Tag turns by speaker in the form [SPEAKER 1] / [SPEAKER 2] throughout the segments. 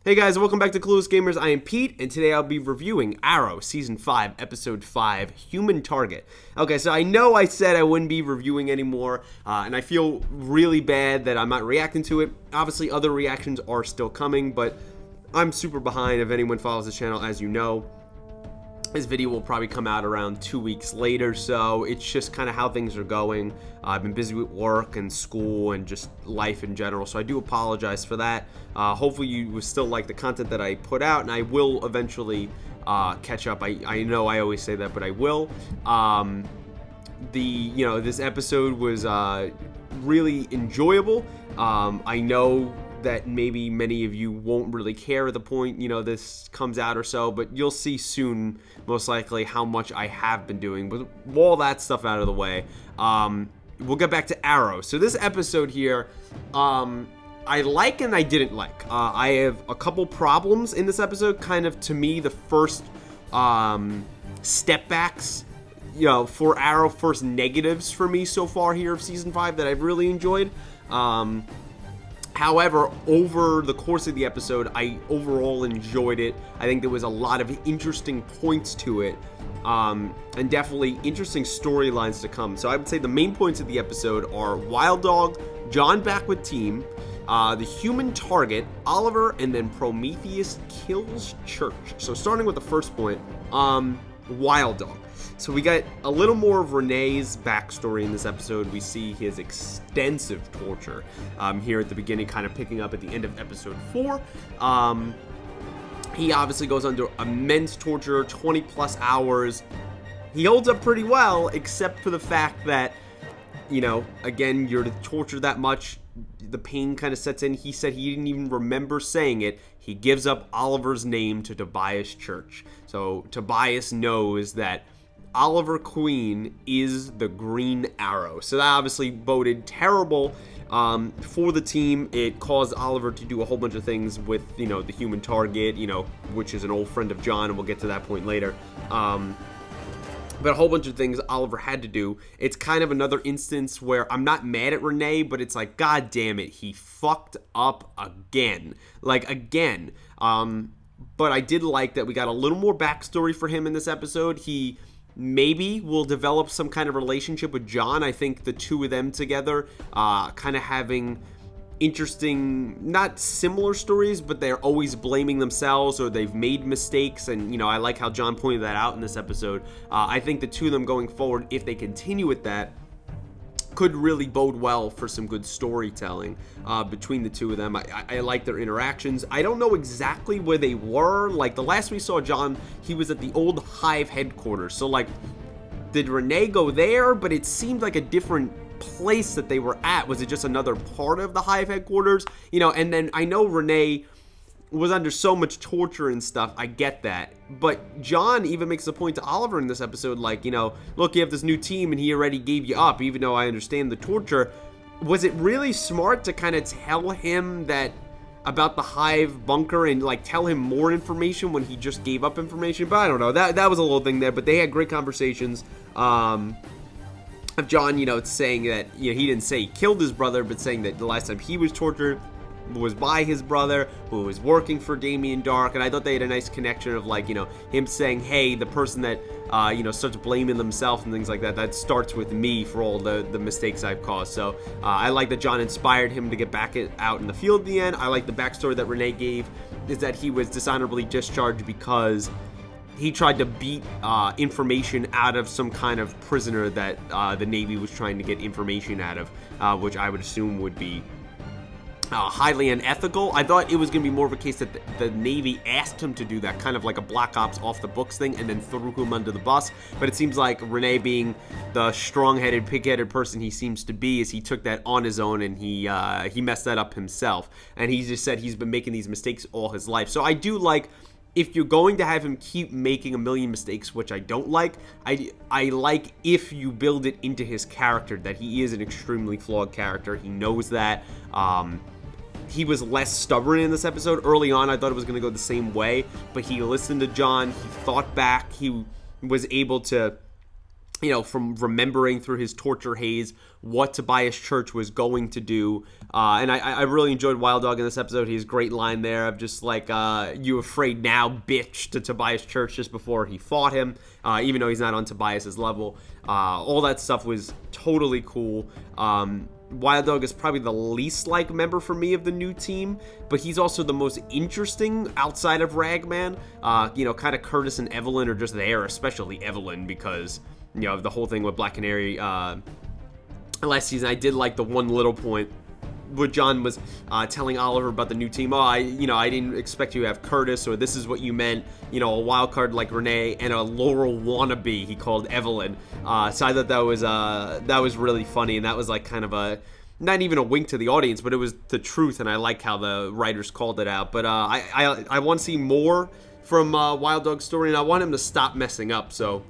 [SPEAKER 1] Hey guys, welcome back to Clueless Gamers. I am Pete, and today I'll be reviewing Arrow Season 5, Episode 5, Human Target. Okay, so I know I said I wouldn't be reviewing anymore, and I feel really bad that I'm not reacting to it. Obviously, other reactions are still coming, but I'm super behind if anyone follows this channel, as you know. This video will probably come out around 2 weeks later, so it's just kind of how things are going. I've been busy with work and school and just life in general, so I do apologize for that. Hopefully you will still like the content that I put out, and I will eventually catch up. I know I always say that, but I will. This episode was really enjoyable. I know that maybe many of you won't really care at the point this comes out or so, but you'll see soon most likely how much I have been doing. With all that stuff out of the way, we'll get back to Arrow. So this episode here, I like and I didn't like. I have a couple problems in this episode. Kind of, to me, the first step backs for Arrow, first negatives for me so far here of season 5 that I've really enjoyed. However, over the course of the episode, I overall enjoyed it. I think there was a lot of interesting points to it, and definitely interesting storylines to come. So I would say the main points of the episode are Wild Dog, John back with team, the human target, Oliver, and then Prometheus kills Church. So starting with the first point, Wild Dog. So we got a little more of Renee's backstory in this episode. We see his extensive torture here at the beginning, kind of picking up at the end of episode 4. He obviously goes under immense torture, 20 plus hours. He holds up pretty well, except for the fact that, again, you're tortured that much, the pain kind of sets in. He said he didn't even remember saying it. He gives up Oliver's name to Tobias Church. So Tobias knows that Oliver Queen is the Green Arrow. So that obviously boded terrible for the team. It caused Oliver to do a whole bunch of things with, the human target, which is an old friend of John, and we'll get to that point later. But a whole bunch of things Oliver had to do. It's kind of another instance where I'm not mad at Renee, but it's like, God damn it, he fucked up again. Like, again. But I did like that we got a little more backstory for him in this episode. He maybe will develop some kind of relationship with John. I think the two of them together, kind of having interesting, not similar stories, but they're always blaming themselves or they've made mistakes. And, I like how John pointed that out in this episode. I think the two of them going forward, if they continue with that, could really bode well for some good storytelling between the two of them. I like their interactions. I don't know exactly where they were. Like, the last we saw John, he was at the old Hive headquarters. So, like, did Renee go there? But it seemed like a different place that they were at. Was it just another part of the Hive headquarters? And then I know Renee was under so much torture and stuff. I get that. But John even makes a point to Oliver in this episode, like, look, you have this new team and he already gave you up, even though I understand the torture. Was it really smart to kind of tell him that about the Hive bunker and, like, tell him more information when he just gave up information? But I don't know. That was a little thing there, but they had great conversations. Of John, saying that, he didn't say he killed his brother, but saying that the last time he was tortured was by his brother, who was working for Damien Dark. And I thought they had a nice connection of, like, him saying, hey, the person that, starts blaming themselves and things like that, that starts with me for all the mistakes I've caused. So I like that John inspired him to get back out in the field at the end. I like the backstory that Renee gave, is that he was dishonorably discharged because he tried to beat information out of some kind of prisoner that the Navy was trying to get information out of, which I would assume would be highly unethical. I thought it was going to be more of a case that the Navy asked him to do that, kind of like a Black Ops off the books thing, and then threw him under the bus. But it seems like Renee, being the strong-headed, pig-headed person he seems to be, is he took that on his own and he messed that up himself. And he just said he's been making these mistakes all his life. So I do like, if you're going to have him keep making a million mistakes, which I don't like, I like if you build it into his character, that he is an extremely flawed character. He knows that. He was less stubborn in this episode. Early on, I thought it was going to go the same way, but he listened to John. He thought back. He was able to from remembering through his torture haze what Tobias Church was going to do. And I really enjoyed Wild Dog in this episode. He has a great line there of just like, you afraid now, bitch, to Tobias Church just before he fought him, even though he's not on Tobias's level. All that stuff was totally cool. Wild Dog is probably the least like member for me of the new team, but he's also the most interesting outside of Ragman. Kind of Curtis and Evelyn are just there, especially Evelyn, because the whole thing with Black Canary last season. I did like the one little point where John was telling Oliver about the new team. I didn't expect you to have Curtis, or this is what you meant, a wild card like Renee and a Laurel wannabe, he called Evelyn. So I thought that was really funny, and that was like kind of a, not even a wink to the audience, but it was the truth, and I like how the writers called it out. But I want to see more from Wild Dog's story, and I want him to stop messing up, so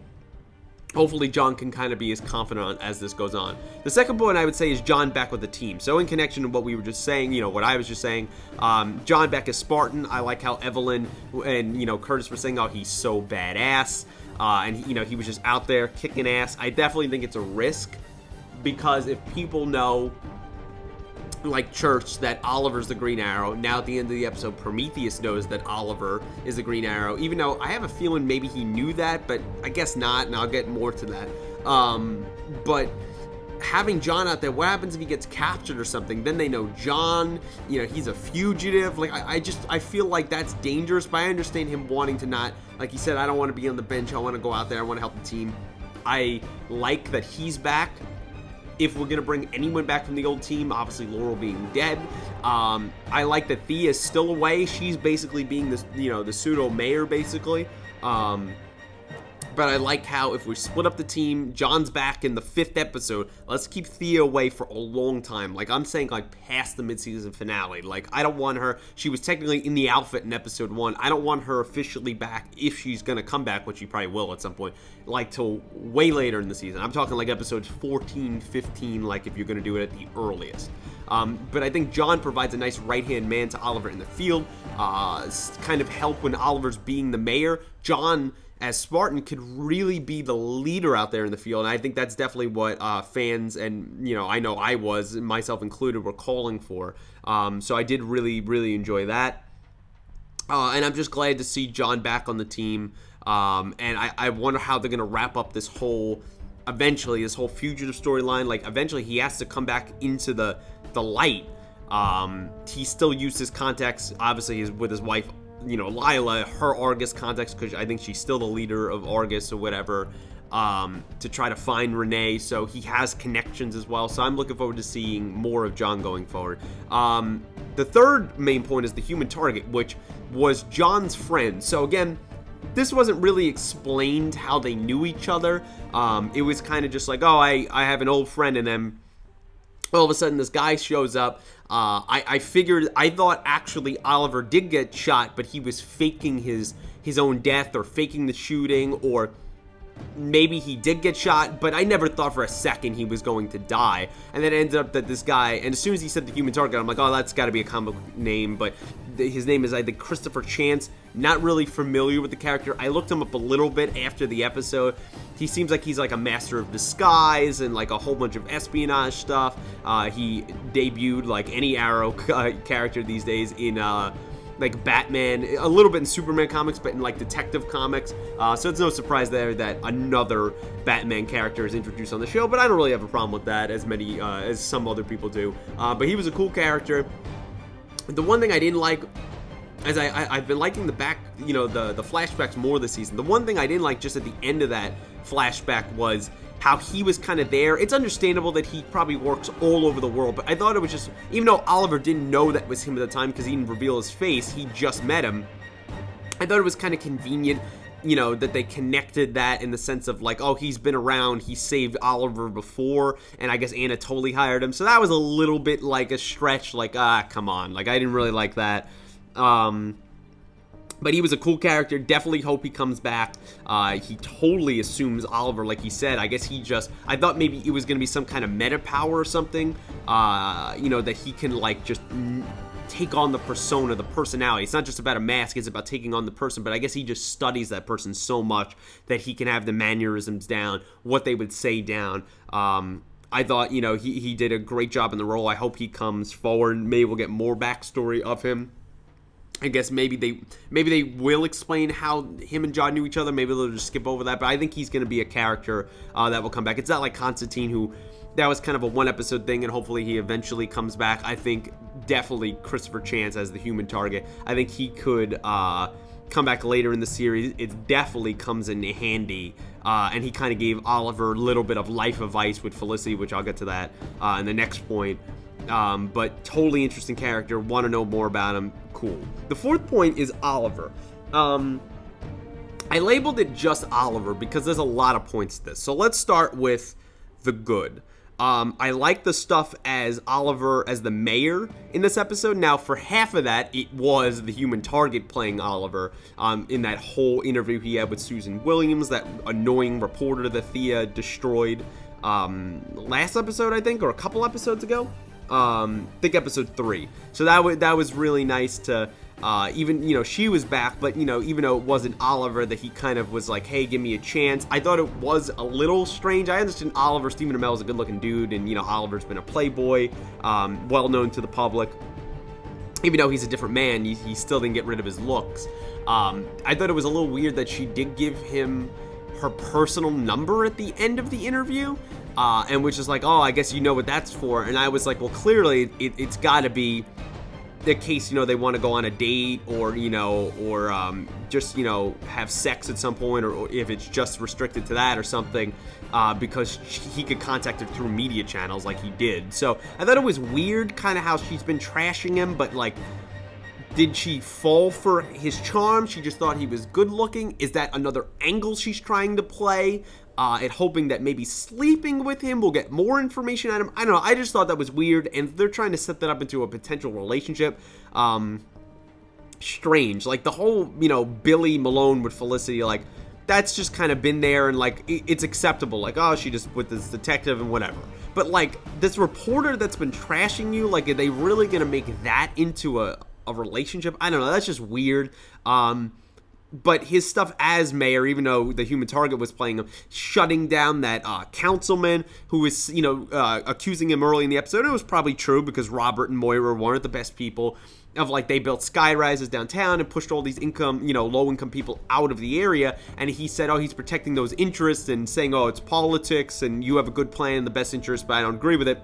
[SPEAKER 1] hopefully John can kind of be as confident as this goes on. The second point I would say is John back with the team. So in connection to what we were just saying, what I was just saying, John back as Spartan. I like how Evelyn and, Curtis were saying, oh, he's so badass. And, he was just out there kicking ass. I definitely think it's a risk, because if people know, like Church, that Oliver's the Green Arrow, now at the end of the episode Prometheus knows that Oliver is the Green Arrow, even though I have a feeling maybe he knew that, but I guess not, and I'll get more to that. But having John out there, what happens if he gets captured or something? Then they know John, he's a fugitive. Like, I feel like that's dangerous, but I understand him wanting to not, like he said, I don't want to be on the bench, I want to go out there, I want to help the team. I like that he's back. If we're going to bring anyone back from the old team, obviously Laurel being dead. I like that Thea's still away. She's basically being the pseudo mayor, basically. But I like how if we split up the team, John's back in the 5th episode. Let's keep Thea away for a long time. Like, I'm saying, like, past the mid-season finale. Like, I don't want her. She was technically in the outfit in episode 1. I don't want her officially back, if she's going to come back, which she probably will at some point, like, till way later in the season. I'm talking, like, episodes 14, 15, like, if you're going to do it at the earliest. But I think John provides a nice right-hand man to Oliver in the field. Kind of help when Oliver's being the mayor. John, as Spartan, could really be the leader out there in the field, and I think that's definitely what fans, and I know I was, myself included, were calling for. So I did really, really enjoy that, and I'm just glad to see John back on the team. And I wonder how they're gonna wrap up this whole fugitive storyline. Like, eventually he has to come back into the light. He still used his contacts, obviously, with his wife, Lila, her Argus contacts, because I think she's still the leader of Argus or whatever, to try to find Renee. So he has connections as well. So I'm looking forward to seeing more of John going forward. The third main point is the human target, which was John's friend. So again, this wasn't really explained how they knew each other. It was kind of just like, oh, I have an old friend, and then all of a sudden this guy shows up. I thought actually Oliver did get shot, but he was faking his own death, or faking the shooting, or maybe he did get shot, but I never thought for a second he was going to die. And then it ended up that this guy, and as soon as he said the human target, I'm like, oh, that's got to be a comic name, but his name is, I think, Christopher Chance. Not really familiar with the character. I looked him up a little bit after the episode. He seems like he's like a master of disguise and like a whole bunch of espionage stuff. He debuted like any Arrow character these days in like Batman, a little bit in Superman comics, but in like detective comics. So it's no surprise there that another Batman character is introduced on the show, but I don't really have a problem with that as some other people do. But he was a cool character. The one thing I didn't like, as I've been liking the flashbacks more this season. The one thing I didn't like just at the end of that flashback was how he was kind of there. It's understandable that he probably works all over the world, but I thought it was just, even though Oliver didn't know that was him at the time because he didn't reveal his face, he just met him. I thought it was kind of convenient, that they connected that in the sense of like, oh, he's been around, he saved Oliver before, and I guess Anatoly hired him. So that was a little bit like a stretch, like, come on. Like, I didn't really like that. But he was a cool character. Definitely hope he comes back. He totally assumes Oliver, like he said. I guess I thought maybe it was going to be some kind of meta power or something, that he can, like, just take on the persona, the personality. It's not just about a mask, it's about taking on the person, but I guess he just studies that person so much that he can have the mannerisms down, what they would say down. I thought, he did a great job in the role. I hope he comes forward. Maybe we'll get more backstory of him. I guess maybe they will explain how him and John knew each other. Maybe they'll just skip over that. But I think he's going to be a character that will come back. It's not like Constantine, who that was kind of a one-episode thing, and hopefully he eventually comes back. I think definitely Christopher Chance as the human target. I think he could come back later in the series. It definitely comes in handy. And he kind of gave Oliver a little bit of life advice with Felicity, which I'll get to that in the next point. But totally interesting character. Want to know more about him? Cool. The fourth point is Oliver. I labeled it just Oliver because there's a lot of points to this. So let's start with the good. I like the stuff as Oliver as the mayor in this episode. Now, for half of that, it was the human target playing Oliver in that whole interview he had with Susan Williams, that annoying reporter that Thea destroyed last episode, I think, or a couple episodes ago. I think episode 3. So that was really nice to even, she was back, but, even though it wasn't Oliver, that he kind of was like, hey, give me a chance. I thought it was a little strange. I understand Oliver, Stephen Amell is a good looking dude, and, Oliver's been a playboy, well known to the public. Even though he's a different man, he still didn't get rid of his looks. I thought it was a little weird that she did give him her personal number at the end of the interview. And which is like, oh, I guess you know what that's for. And I was like, well, clearly it's got to be the case, they want to go on a date or, just, have sex at some point, or if it's just restricted to that or something, because he could contact her through media channels like he did. So I thought it was weird kind of how she's been trashing him, but like, did she fall for his charm? She just thought he was good looking. Is that another angle she's trying to play? And hoping that maybe sleeping with him will get more information out of him. I don't know. I just thought that was weird. And they're trying to set that up into a potential relationship. Strange. Like the whole, Billy Malone with Felicity, like that's just kind of been there and like it's acceptable. Like, oh, she just with this detective and whatever. But like this reporter that's been trashing you, like are they really going to make that into a relationship? I don't know. That's just weird. But his stuff as mayor, even though the human target was playing him, shutting down that councilman who was, accusing him early in the episode. It was probably true because Robert and Moira weren't the best people. Of like they built sky rises downtown and pushed all these low income people out of the area. And he said, oh, he's protecting those interests and saying, oh, it's politics and you have a good plan in the best interest, but I don't agree with it.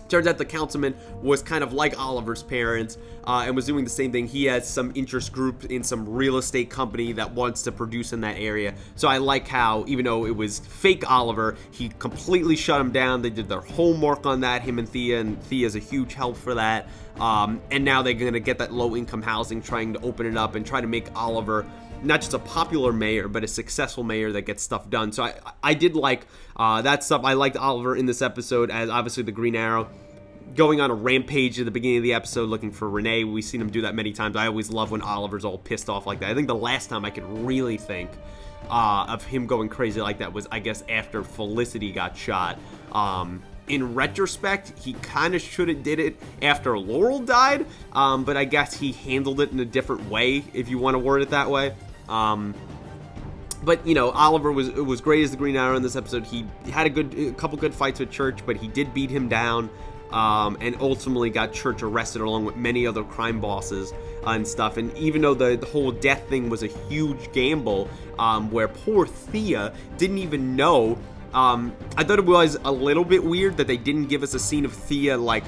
[SPEAKER 1] Turns out the councilman was kind of like Oliver's parents and was doing the same thing. He has some interest group in some real estate company that wants to produce in that area. So I like how, even though it was fake Oliver, he completely shut him down. They did their homework on that, him and Thea's a huge help for that. And now they're going to get that low-income housing, trying to open it up and try to make Oliver not just a popular mayor, but a successful mayor that gets stuff done. So I did like that stuff. I liked Oliver in this episode as obviously the Green Arrow, going on a rampage at the beginning of the episode looking for Renee. We've seen him do that many times. I always love when Oliver's all pissed off like that. I think the last time I could really think of him going crazy like that was, I guess, after Felicity got shot. In retrospect, he kind of should have did it after Laurel died, but I guess he handled it in a different way, if you want to word it that way. But, Oliver was great as the Green Arrow in this episode. He had a couple good fights with Church, but he did beat him down, and ultimately got Church arrested along with many other crime bosses and stuff. And even though the whole death thing was a huge gamble, where poor Thea didn't even know, I thought it was a little bit weird that they didn't give us a scene of Thea, like,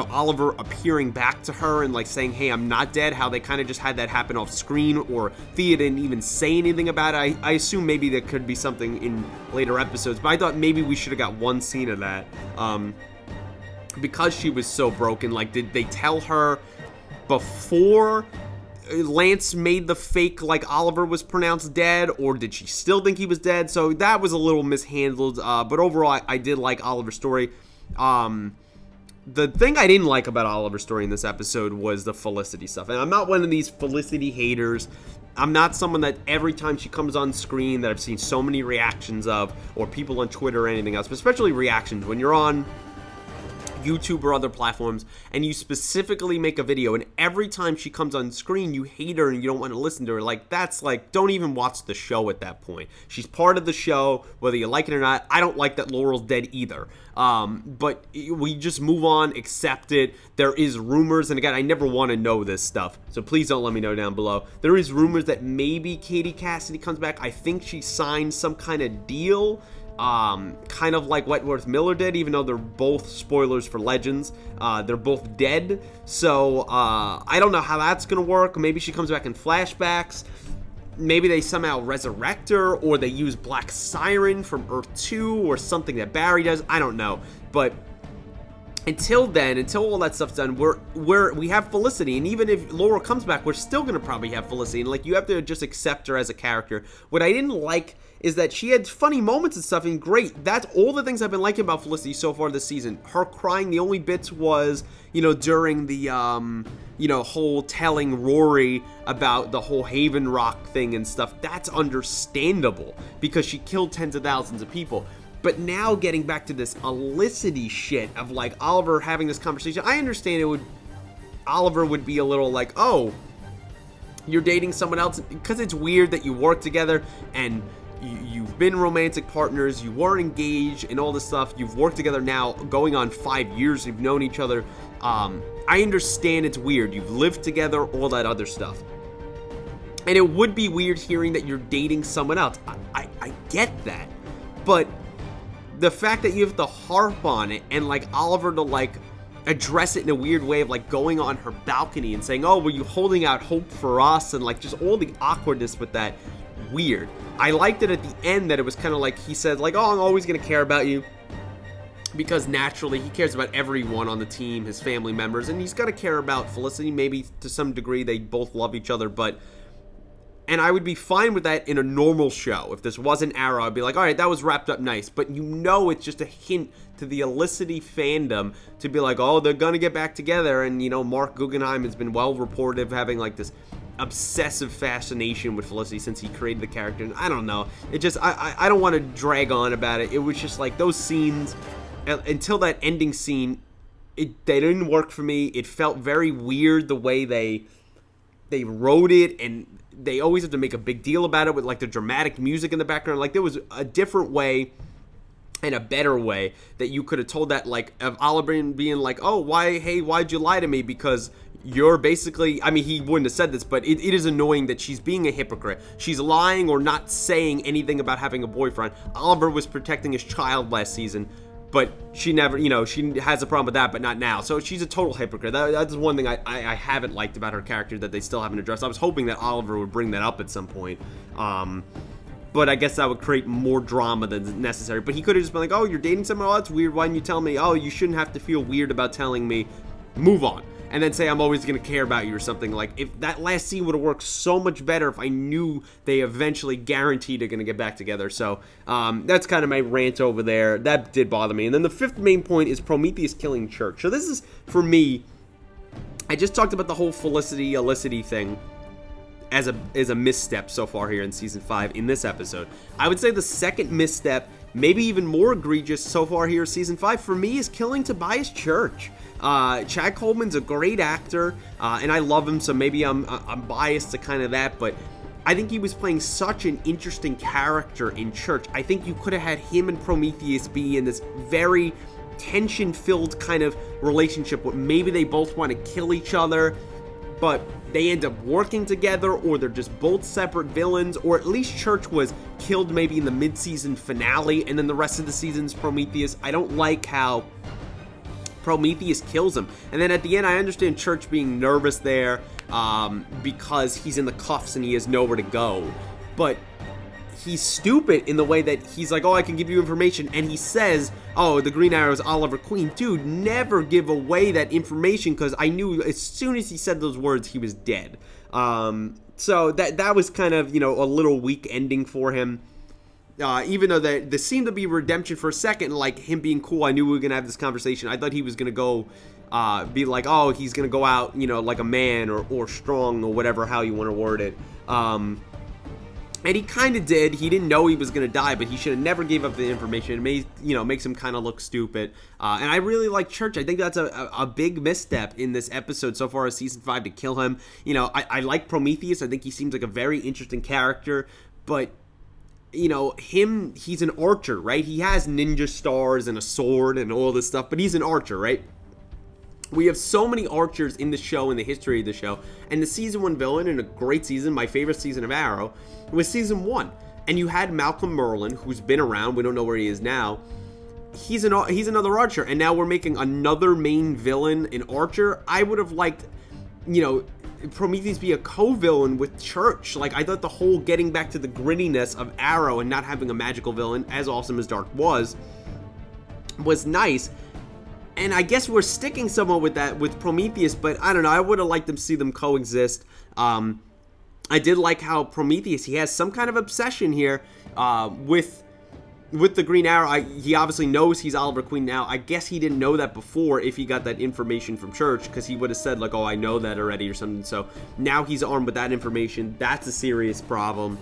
[SPEAKER 1] Oliver appearing back to her and like saying, hey, I'm not dead, how they kind of just had that happen off screen, or Thea didn't even say anything about it. I assume maybe there could be something in later episodes, but I thought maybe we should have got one scene of that. Because she was so broken, like, did they tell her before Lance made the fake, like, Oliver was pronounced dead, or did she still think he was dead? So that was a little mishandled, but overall, I did like Oliver's story. The thing I didn't like about Oliver's story in this episode was the Felicity stuff. And I'm not one of these Felicity haters. I'm not someone that every time she comes on screen that I've seen so many reactions of, or people on Twitter or anything else, but especially reactions. When you're on YouTube or other platforms, and you specifically make a video, and every time she comes on screen, you hate her and you don't want to listen to her, like, that's like, don't even watch the show at that point. She's part of the show, whether you like it or not. I don't like that Laurel's dead either. But we just move on, accept it. There is rumors, and again, I never want to know this stuff, so please don't let me know down below. There is rumors that maybe Katie Cassidy comes back. I think she signed some kind of deal, kind of like Wentworth Miller did, even though they're both, spoilers for Legends, they're both dead. So I don't know how that's gonna work. Maybe she comes back in flashbacks. Maybe they somehow resurrect her, or they use Black Siren from Earth 2, or something that Barry does. I don't know. But until then, until all that stuff's done, we have Felicity, and even if Laurel comes back, we're still gonna probably have Felicity, and like, you have to just accept her as a character. What I didn't like is that she had funny moments and stuff, and great. That's all the things I've been liking about Felicity so far this season. Her crying, the only bits was, during the, whole telling Rory about the whole Haven Rock thing and stuff. That's understandable, because she killed tens of thousands of people. But now getting back to this Felicity shit of, like, Oliver having this conversation, I understand Oliver would be a little like, oh, you're dating someone else, because it's weird that you work together, and you've been romantic partners, you were engaged and all this stuff, you've worked together now going on 5 years, you've known each other. I understand it's weird, you've lived together, all that other stuff. And it would be weird hearing that you're dating someone else. I get that. But the fact that you have to harp on it, and like Oliver to like address it in a weird way of like going on her balcony and saying, oh, were you holding out hope for us? And like just all the awkwardness with that. Weird. I liked it at the end that it was kind of like he said, like, oh, I'm always going to care about you, because naturally he cares about everyone on the team, his family members, and he's got to care about Felicity. Maybe to some degree they both love each other, and I would be fine with that in a normal show. If this wasn't Arrow, I'd be like, all right, that was wrapped up nice. But it's just a hint to the Felicity fandom to be like, oh, they're going to get back together. And, Mark Guggenheim has been well reported of having like this obsessive fascination with Felicity since he created the character. And I don't know. It just, I don't want to drag on about it. It was just like those scenes, until that ending scene, they didn't work for me. It felt very weird the way they wrote it, and they always have to make a big deal about it with like the dramatic music in the background. Like there was a different way and a better way that you could have told that, like of Oliver being like, oh, why'd you lie to me? Because you're basically, I mean, he wouldn't have said this, but it is annoying that she's being a hypocrite. She's lying or not saying anything about having a boyfriend. Oliver was protecting his child last season, but she never, she has a problem with that, but not now. So she's a total hypocrite. That's one thing I haven't liked about her character that they still haven't addressed. I was hoping that Oliver would bring that up at some point. But I guess that would create more drama than necessary. But he could have just been like, oh, you're dating someone? Oh, that's weird. Why didn't you tell me? Oh, you shouldn't have to feel weird about telling me. Move on. And then say, I'm always going to care about you or something. Like, if that last scene would have worked so much better if I knew they eventually guaranteed are going to get back together. So, that's kind of my rant over there. That did bother me. And then the fifth main point is Prometheus killing Church. So this is, for me, I just talked about the whole Felicity thing as a misstep so far here in Season 5 in this episode. I would say the second misstep, maybe even more egregious so far here in Season 5, for me, is killing Tobias Church. Chad Coleman's a great actor, and I love him, so maybe I'm biased to kind of that, but I think he was playing such an interesting character in Church. I think you could have had him and Prometheus be in this very tension-filled kind of relationship where maybe they both want to kill each other, but they end up working together, or they're just both separate villains, or at least Church was killed maybe in the mid-season finale, and then the rest of the season's Prometheus. I don't like how Prometheus kills him. And then at the end, I understand Church being nervous there because he's in the cuffs and he has nowhere to go. But he's stupid in the way that he's like, oh, I can give you information. And he says, oh, the Green Arrow is Oliver Queen. Dude, never give away that information, because I knew as soon as he said those words, he was dead. So that was kind of, a little weak ending for him. Even though there seemed to be redemption for a second, like him being cool, I knew we were going to have this conversation. I thought he was going to go, be like, oh, he's going to go out, like a man or strong or whatever, how you want to word it. And he kind of did. He didn't know he was going to die, but he should have never gave up the information. It makes him kind of look stupid. And I really like Church. I think that's a big misstep in this episode so far as season 5 to kill him. I like Prometheus. I think he seems like a very interesting character. But, he's an archer, right? He has ninja stars and a sword and all this stuff, but he's an archer, right? We have so many archers in the show, in the history of the show, and the season 1 villain in a great season, my favorite season of Arrow, was season 1. And you had Malcolm Merlin, who's been around, we don't know where he is now. He's another archer, and now we're making another main villain an archer. I would have liked, Prometheus be a co-villain with Church. Like, I thought the whole getting back to the grittiness of Arrow and not having a magical villain, as awesome as Dark was nice. And I guess we're sticking somewhat with that with Prometheus, but I don't know. I would have liked to see them coexist. I did like how Prometheus, he has some kind of obsession here with the Green Arrow. He obviously knows he's Oliver Queen now. I guess he didn't know that before if he got that information from Church, because he would have said, like, oh, I know that already or something. So now he's armed with that information. That's a serious problem.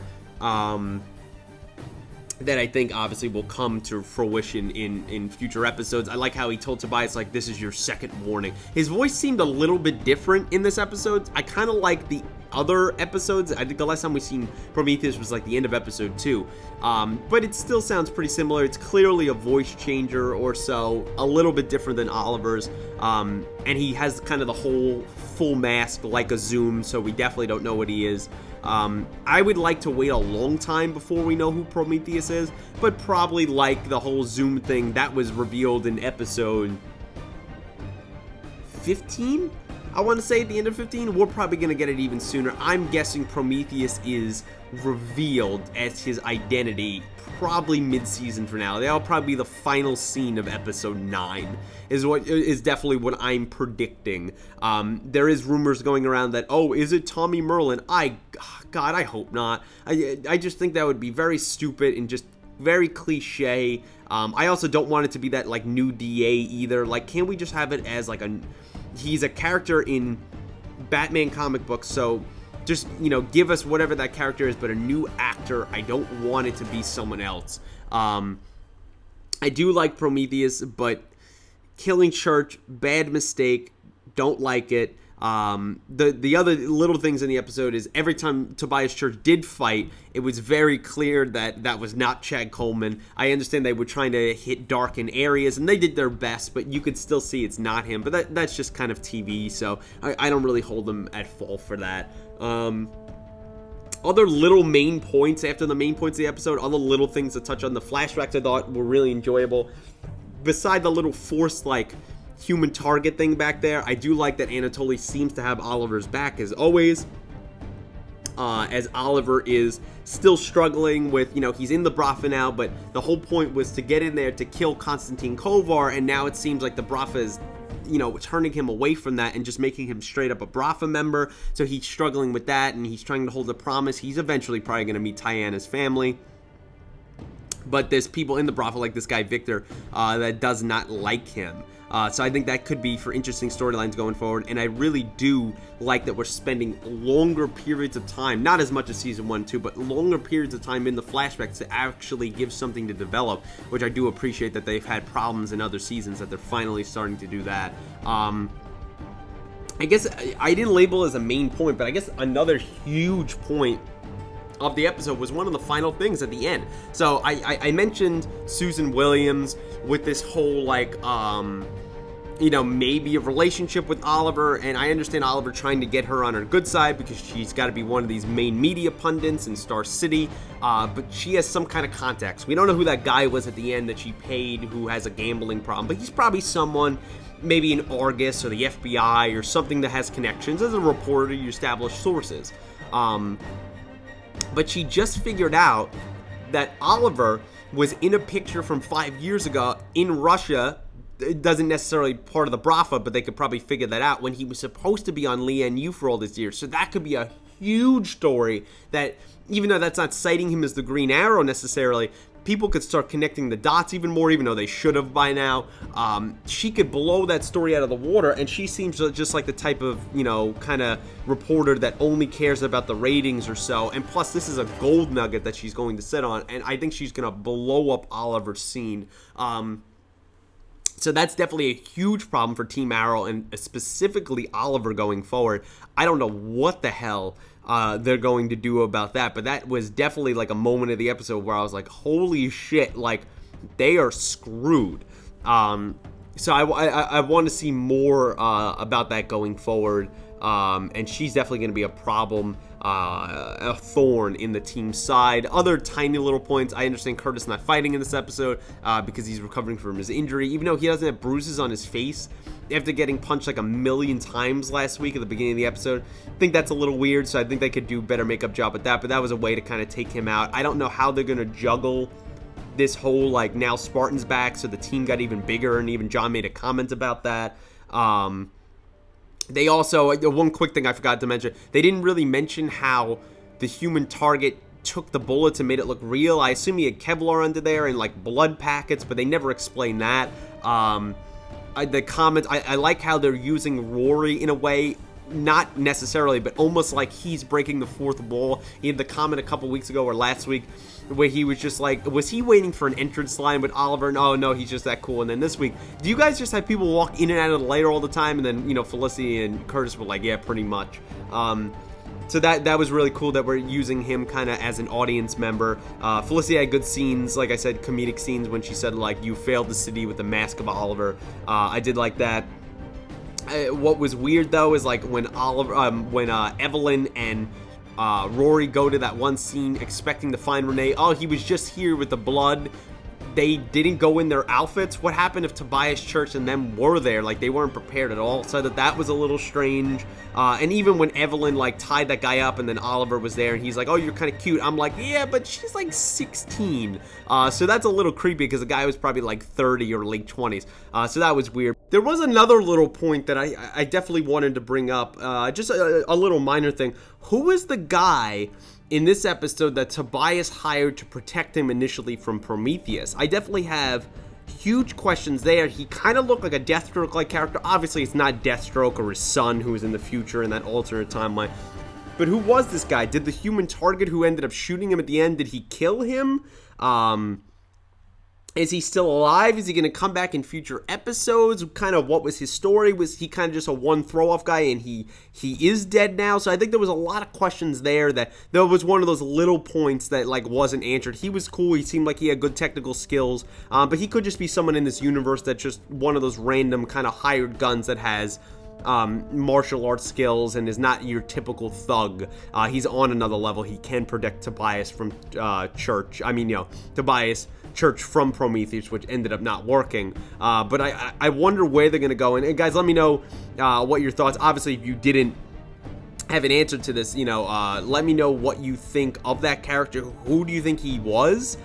[SPEAKER 1] That I think obviously will come to fruition in future episodes. I like how he told Tobias, like, this is your second warning. His voice seemed a little bit different in this episode. I kind of like the other episodes. I think the last time we seen Prometheus was like the end of episode 2. But it still sounds pretty similar. It's clearly a voice changer or so, a little bit different than Oliver's. And he has kind of the whole full mask like a Zoom, so we definitely don't know what he is. I would like to wait a long time before we know who Prometheus is, but probably like the whole Zoom thing that was revealed in episode 15? I want to say at the end of 15, we're probably going to get it even sooner. I'm guessing Prometheus is revealed as his identity probably mid-season finale. That'll probably be the final scene of episode 9 is definitely what I'm predicting. There is rumors going around that, oh, is it Tommy Merlin? God, I hope not. I just think that would be very stupid and just very cliche. I also don't want it to be that, like, new DA either. Like, can't we just have it as, like, he's a character in Batman comic books, so just, give us whatever that character is, but a new actor. I don't want it to be someone else. I do like Prometheus, but killing Church, bad mistake, don't like it. The other little things in the episode is every time Tobias Church did fight, it was very clear that was not Chad Coleman. I understand they were trying to hit darken areas, and they did their best, but you could still see it's not him. But that's just kind of TV, so I don't really hold them at fault for that. Other little main points after the main points of the episode, other little things to touch on. The flashbacks I thought were really enjoyable. Beside the little forced, like, human target thing back there, I do like that Anatoly seems to have Oliver's back as always, as Oliver is still struggling with, he's in the Bratva now, but the whole point was to get in there to kill Konstantin Kovar, and now it seems like the Bratva is, turning him away from that and just making him straight up a Bratva member, so he's struggling with that, and he's trying to hold a promise. He's eventually probably going to meet Tyanna's family. But there's people in the Bratva, like this guy Victor, that does not like him. So I think that could be for interesting storylines going forward. And I really do like that we're spending longer periods of time, not as much as season 1 and 2, but longer periods of time in the flashbacks to actually give something to develop, which I do appreciate that they've had problems in other seasons, that they're finally starting to do that. I guess I didn't label it as a main point, but I guess another huge point of the episode was one of the final things at the end. So I mentioned Susan Williams with this whole, like, maybe a relationship with Oliver, and I understand Oliver trying to get her on her good side because she's got to be one of these main media pundits in Star City, but she has some kind of contacts. We don't know who that guy was at the end that she paid who has a gambling problem, but he's probably someone, maybe in Argus or the FBI or something that has connections. As a reporter, you establish sources. But she just figured out that Oliver was in a picture from 5 years ago in Russia. It doesn't necessarily part of the Bratva, but they could probably figure that out when he was supposed to be on Lian Yu for all these years. So that could be a huge story that, even though that's not citing him as the Green Arrow necessarily, people could start connecting the dots even more, even though they should have by now. She could blow that story out of the water, and she seems just like the type of, kind of reporter that only cares about the ratings or so. And plus, this is a gold nugget that she's going to sit on, and I think she's going to blow up Oliver's scene. So that's definitely a huge problem for Team Arrow, and specifically Oliver going forward. I don't know what the hell they're going to do about that, but that was definitely like a moment of the episode where I was like, holy shit, like, they are screwed. So I want to see more about that going forward, and she's definitely going to be a problem, a thorn in the team's side. Other tiny little points, I understand Curtis not fighting in this episode because he's recovering from his injury, even though he doesn't have bruises on his face after getting punched like 1,000,000 times last week at the beginning of the episode. I think that's a little weird, so I think they could do a better makeup job with that, but that was a way to kind of take him out. I don't know how they're going to juggle this whole, like, now Spartan's back, so the team got even bigger, and even John made a comment about that. They also, one quick thing I forgot to mention, they didn't really mention how the human target took the bullets and made it look real. I assume he had Kevlar under there and, like, blood packets, but they never explained that. The comments, I like how they're using Rory in a way, not necessarily, but almost like he's breaking the fourth wall. He had the comment a couple weeks ago or last week where he was just like, was he waiting for an entrance line with Oliver? No, he's just that cool. And then this week, do you guys just have people walk in and out of the lair all the time? And then, Felicity and Curtis were like, yeah, pretty much. So that was really cool that we're using him kind of as an audience member. Felicity had good scenes, like I said, comedic scenes when she said, like, you failed the city with the mask of Oliver. I did like that. What was weird, though, is like when Evelyn and Rory go to that one scene expecting to find Renee. Oh, he was just here with the blood. They didn't go in their outfits. What happened if Tobias Church and them were there? Like, they weren't prepared at all. So that was a little strange. And even when Evelyn, like, tied that guy up and then Oliver was there and he's like, oh, you're kind of cute. I'm like, yeah, but she's like 16. So that's a little creepy because the guy was probably like 30 or late 20s. So that was weird. There was another little point that I definitely wanted to bring up. Just a little minor thing. Who is the guy in this episode that Tobias hired to protect him initially from Prometheus? I definitely have huge questions there. He kind of looked like a Deathstroke-like character. Obviously, it's not Deathstroke or his son who is in the future in that alternate timeline. But who was this guy? Did the human target who ended up shooting him at the end, did he kill him? Is he still alive? Is he going to come back in future episodes? Kind of what was his story? Was he kind of just a one throw-off guy and he is dead now? So I think there was a lot of questions there that there was one of those little points that, like, wasn't answered. He was cool. He seemed like he had good technical skills. But he could just be someone in this universe that's just one of those random kind of hired guns that has martial arts skills and is not your typical thug. He's on another level. He can protect Tobias from Tobias Church from Prometheus, which ended up not working. But I wonder where they're going to go. And guys, let me know what your thoughts. Obviously, if you didn't have an answer to this, let me know what you think of that character. Who do you think he was?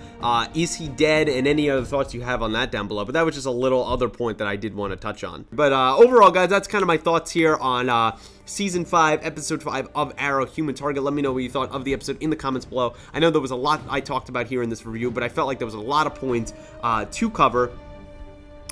[SPEAKER 1] Is he dead? And any other thoughts you have on that down below. But that was just a little other point that I did want to touch on. But overall, guys, that's kind of my thoughts here on Season 5, Episode 5 of Arrow, Human Target. Let me know what you thought of the episode in the comments below. I know there was a lot I talked about here in this review, but I felt like there was a lot of points to cover.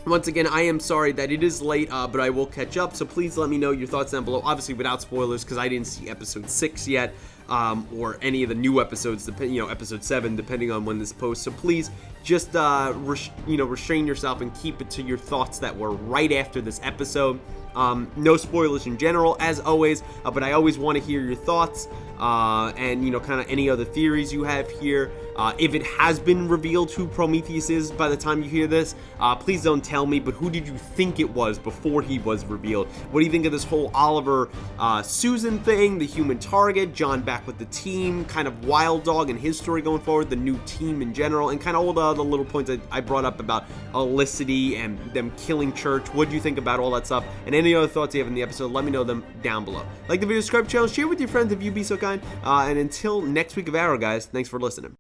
[SPEAKER 1] Once again, I am sorry that it is late, but I will catch up, so please let me know your thoughts down below, obviously without spoilers, because I didn't see Episode 6 yet, or any of the new episodes, Episode 7, depending on when this posts, so please just, restrain yourself and keep it to your thoughts that were right after this episode. No spoilers in general, as always, but I always want to hear your thoughts, and, kind of any other theories you have here. If it has been revealed who Prometheus is by the time you hear this, please don't tell me, but who did you think it was before he was revealed? What do you think of this whole Oliver, Susan thing, the human target, John back with the team, kind of Wild Dog and his story going forward, the new team in general, and kind of all the other little points that I brought up about Olicity and them killing Church? What do you think about all that stuff? And any other thoughts you have in the episode, let me know them down below. Like the video, subscribe to the channel, share with your friends if you'd be so kind, and until next week of Arrow, guys, thanks for listening.